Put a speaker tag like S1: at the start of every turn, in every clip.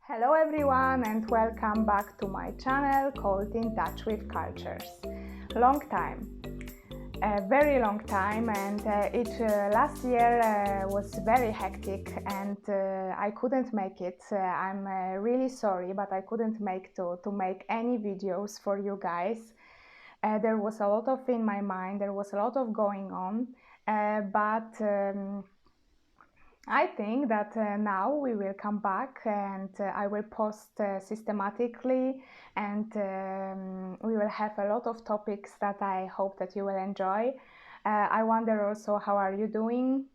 S1: Hello everyone and welcome back to my channel called In Touch with Cultures. Long time, a very long time, and last year was very hectic and I couldn't make it. I'm really sorry, but I couldn't make to make any videos for you guys. There was a lot of in my mind, there was a lot of going on, but I think that now we will come back and I will post systematically, and we will have a lot of topics that I hope that you will enjoy. I wonder also how are you doing,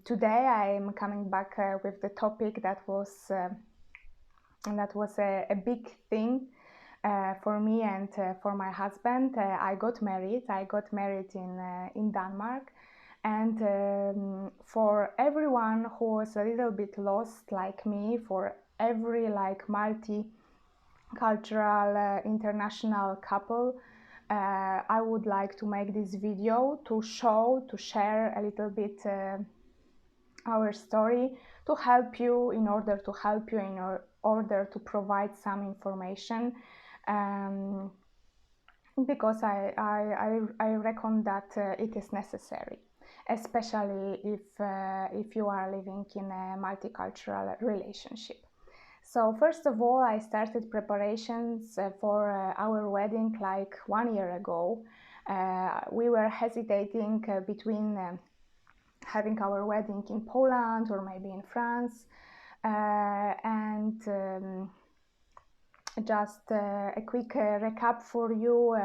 S1: today I am coming back with the topic that was a big thing for me and for my husband. I got married in Denmark. And for everyone who was a little bit lost like me, for every multicultural international couple, I would like to make this video to share a little bit our story, to help you, in order to provide some information, because I reckon that it is necessary, especially if you are living in a multicultural relationship. So first of all, I started preparations for our wedding like 1 year ago. We were hesitating between having our wedding in Poland or maybe in France, just a quick recap for you.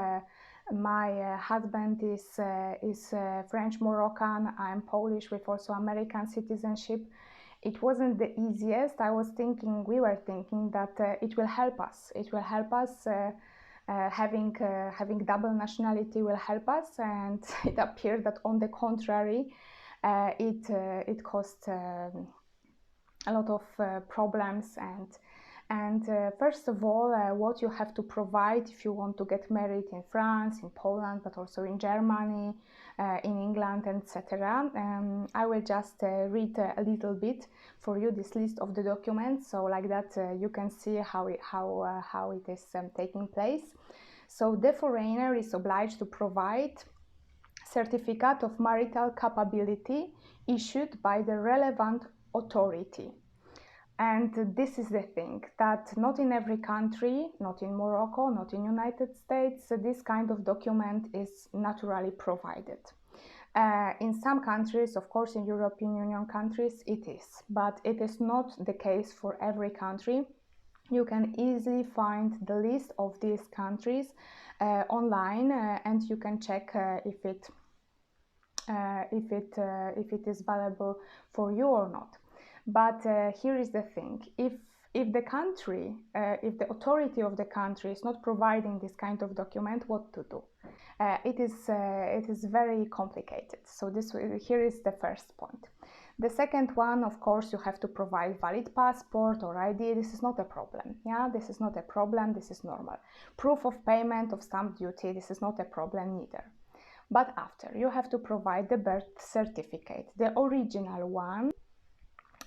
S1: My husband is French Moroccan. I'm Polish with also American citizenship. It wasn't the easiest. We were thinking that it will help us. Having double nationality will help us, and it appeared that on the contrary, it caused a lot of problems. And first of all, what you have to provide if you want to get married in France, in Poland, but also in Germany, in England, etc. I will just read a little bit for you this list of the documents, so like that you can see how it is taking place. So the foreigner is obliged to provide certificate of marital capability issued by the relevant authority. And this is the thing, that not in every country, not in Morocco, not in United States, this kind of document is naturally provided. In some countries, of course, in European Union countries, it is, but it is not the case for every country. You can easily find the list of these countries online, and you can check if it is valuable for you or not. But here is the thing: if the country, if the authority of the country is not providing this kind of document, what to do? It is very complicated. So here is the first point. The second one, of course, you have to provide valid passport or ID. This is not a problem. Yeah, this is not a problem. This is normal. Proof of payment of stamp duty. This is not a problem neither. But after, you have to provide the birth certificate. The original one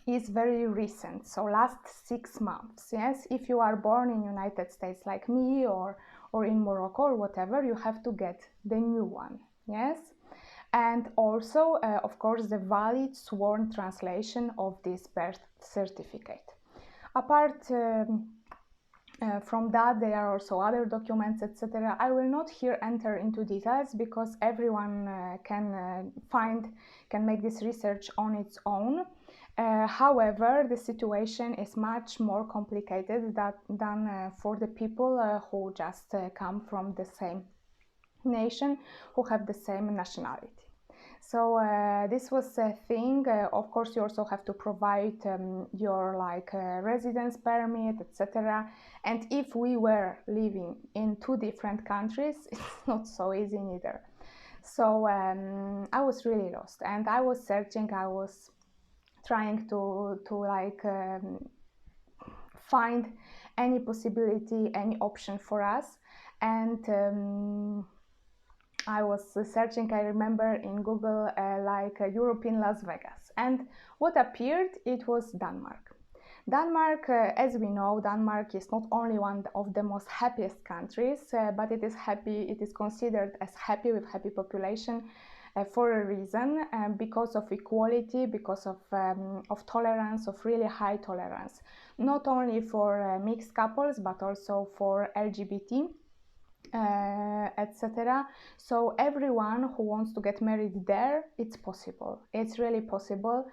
S1: is very recent, so last 6 months. Yes, if you are born in United States like me, or in Morocco or whatever, you have to get the new one. Yes, and also of course the valid sworn translation of this birth certificate. Apart from that, there are also other documents, etc. I will not here enter into details because everyone can make this research on its own. However, the situation is much more complicated than for the people who just come from the same nation, who have the same nationality. So this was a thing. Of course, you also have to provide your residence permit, etc. And if we were living in 2 different countries, it's not so easy neither. So I was really lost, and I was searching. I was trying to find any possibility, any option for us, and I was searching, I remember, in Google like European Las Vegas, and what appeared, it was Denmark. Denmark, as we know, Denmark is not only one of the most happiest countries, but it is happy. It is considered as happy, with happy population, for a reason, because of equality, because of tolerance, of really high tolerance, not only for mixed couples, but also for LGBT. Etc. So everyone who wants to get married there, it's possible. It's really possible,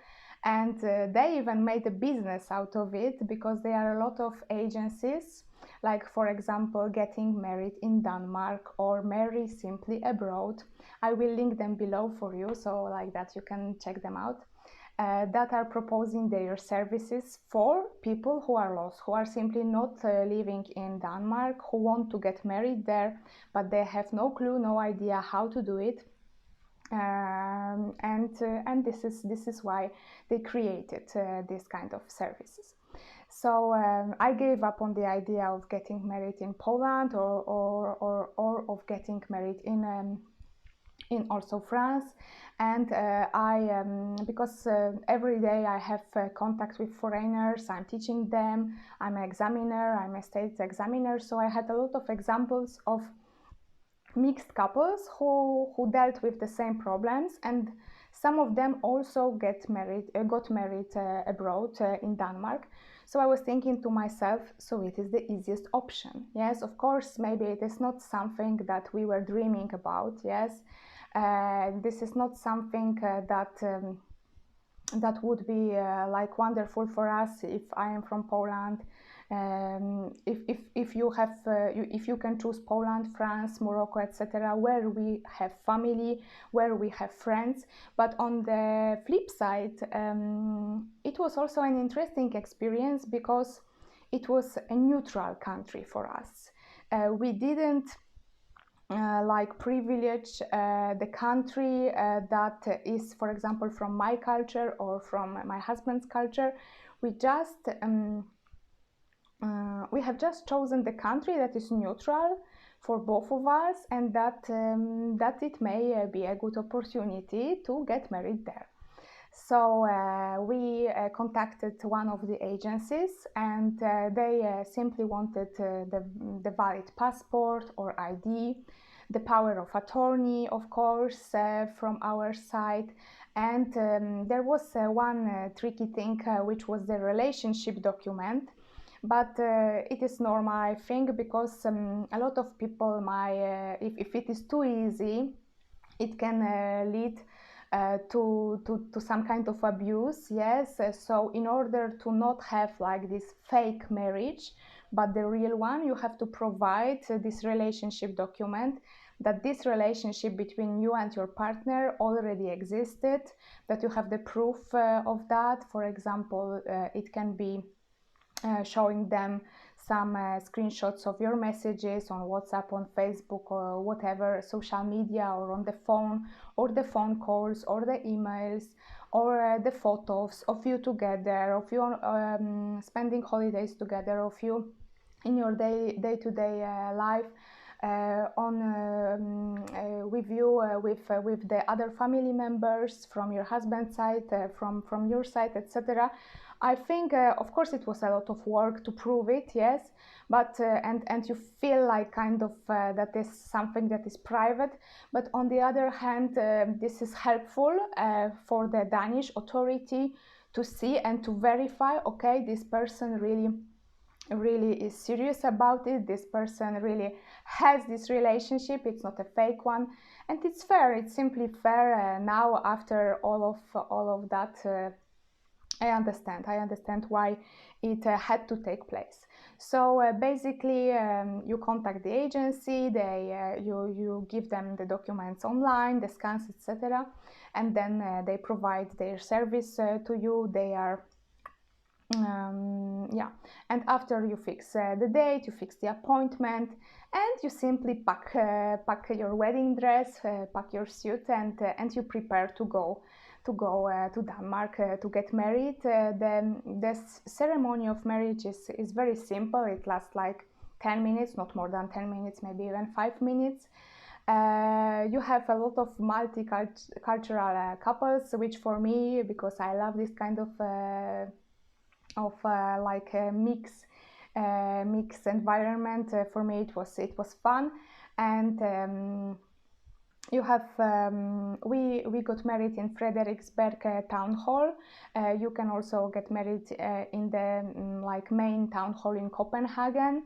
S1: and they even made a business out of it, because there are a lot of agencies, like for example, Getting Married in Denmark or Marry Simply Abroad. I will link them below for you, so like that you can check them out. That are proposing their services for people who are lost, who are simply not living in Denmark, who want to get married there, but they have no clue, no idea how to do it. And this is why they created this kind of services. So I gave up on the idea of getting married in Poland, or of getting married in also France. And because every day I have contact with foreigners, I'm teaching them, I'm an examiner, I'm a state examiner, so I had a lot of examples of mixed couples who dealt with the same problems, and some of them also got married abroad in Denmark. So I was thinking to myself, so it is the easiest option. Yes, of course, maybe it is not something that we were dreaming about. Yes, this is not something that would be like wonderful for us if I am from Poland. If you can choose Poland, France, Morocco, etc., where we have family, where we have friends. But on the flip side, it was also an interesting experience, because it was a neutral country for us. We didn't like privilege the country that is, for example, from my culture or from my husband's culture. We have just chosen the country that is neutral for both of us, and that it may be a good opportunity to get married there. So we contacted one of the agencies, and they simply wanted the valid passport or ID, the power of attorney, of course, from our side. And there was one tricky thing, which was the relationship document. But it is normal, I think, because a lot of people might, if it is too easy, it can lead to some kind of abuse. Yes, so in order to not have like this fake marriage, but the real one, you have to provide this relationship document, that this relationship between you and your partner already existed, that you have the proof of that. For example, it can be showing them some screenshots of your messages on WhatsApp, on Facebook, or whatever social media, or on the phone, or the phone calls, or the emails, or the photos of you together, of you spending holidays together, of you in your day-to-day life, with you, with the other family members from your husband's side, from your side, etc. I think, of course, it was a lot of work to prove it, yes, but and you feel like kind of that is something that is private. But on the other hand, this is helpful for the Danish authority to see and to verify, okay, this person really is serious about it, this person really has this relationship, it's not a fake one, and it's fair, it's simply fair. Now, after all of that, I understand why it had to take place. So basically, you contact the agency, you give them the documents online, the scans, etc., and then they provide their service to you. They are and after you fix the date, you fix the appointment, and you simply pack your wedding dress, pack your suit, and you prepare to go to Denmark to get married. The ceremony of marriage is very simple. It lasts like 10 minutes, not more than 10 minutes, maybe even 5 minutes. You have a lot of multicultural couples, which for me, because I love this kind of like a mix environment, for me it was fun. And you have we got married in Frederiksberg town hall. You can also get married in the like main town hall in Copenhagen.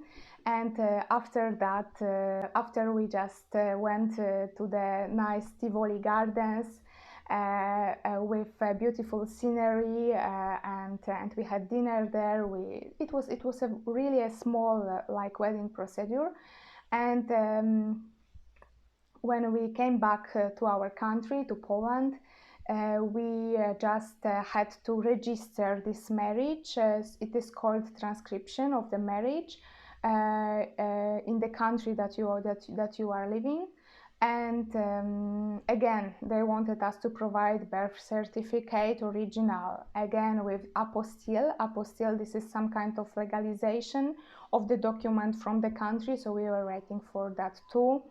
S1: And after that, after we just went to the nice Tivoli gardens with beautiful scenery, and we had dinner there. It was really a small like wedding procedure. And when we came back to our country, to Poland, we just had to register this marriage. It is called transcription of the marriage in the country that you are living. And again, they wanted us to provide birth certificate original, again with apostille. Apostille, this is some kind of legalization of the document from the country, so we were waiting for that too.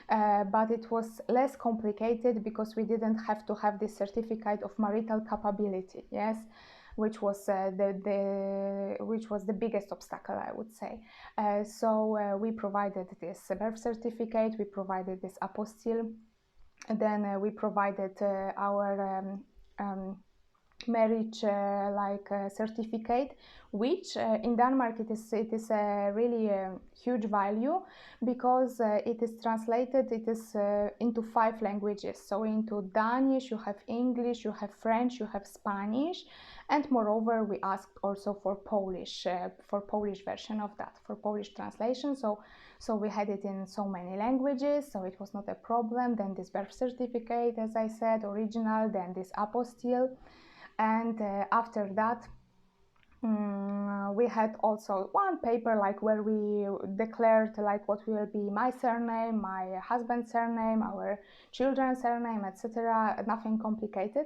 S1: But it was less complicated because we didn't have to have this certificate of marital capability, yes, which was the biggest obstacle, I would say. So we provided this birth certificate, we provided this apostille, and then we provided our marriage certificate, which in Denmark it is a really huge value, because it is translated, into 5 languages. So into Danish you have English, you have French, you have Spanish, and moreover we asked also for Polish version of that, for Polish translation. So we had it in so many languages, so it was not a problem. Then this birth certificate, as I said, original, then this apostille. And after that, we had also one paper like where we declared like what will be my surname, my husband's surname, our children's surname, etc. Nothing complicated.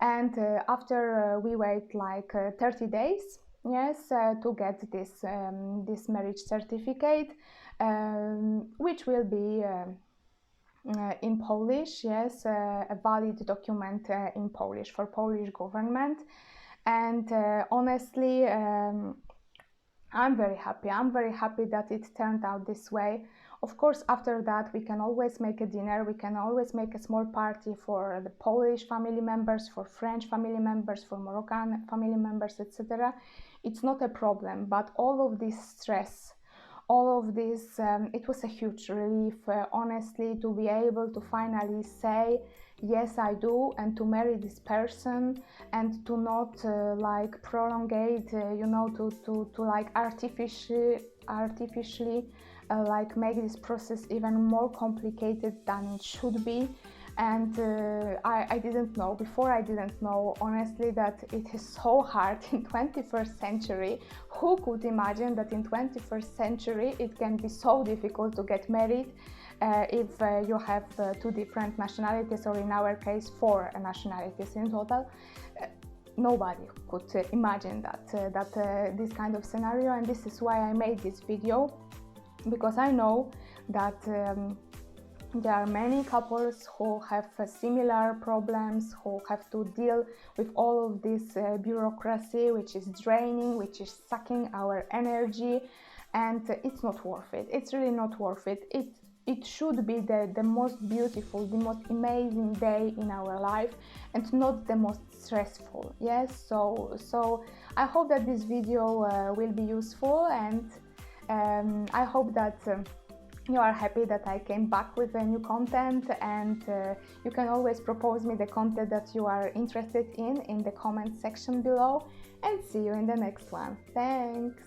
S1: And after we wait like 30 days, yes, to get this marriage certificate, which will be in Polish, yes, a valid document in Polish for Polish government. And honestly, I'm very happy. I'm very happy that it turned out this way. Of course, after that, we can always make a dinner. We can always make a small party for the Polish family members, for French family members, for Moroccan family members, etc. It's not a problem. But all of this stress, all of this, it was a huge relief, honestly, to be able to finally say, yes, I do, and to marry this person, and to not like prolongate, to like artificially like make this process even more complicated than it should be. And I didn't know, before I didn't know honestly that it is so hard in 21st century. Who could imagine that in 21st century it can be so difficult to get married if you have 2 different nationalities, or in our case 4 nationalities in total. Nobody could imagine that this kind of scenario, and this is why I made this video, because I know that there are many couples who have similar problems, who have to deal with all of this bureaucracy, which is draining, which is sucking our energy, and it's not worth it. It's really not worth it. It should be the most beautiful, the most amazing day in our life, and not the most stressful. Yes, so I hope that this video will be useful, and I hope that you are happy that I came back with a new content, and you can always propose me the content that you are interested in the comment section below, and see you in the next one. Thanks!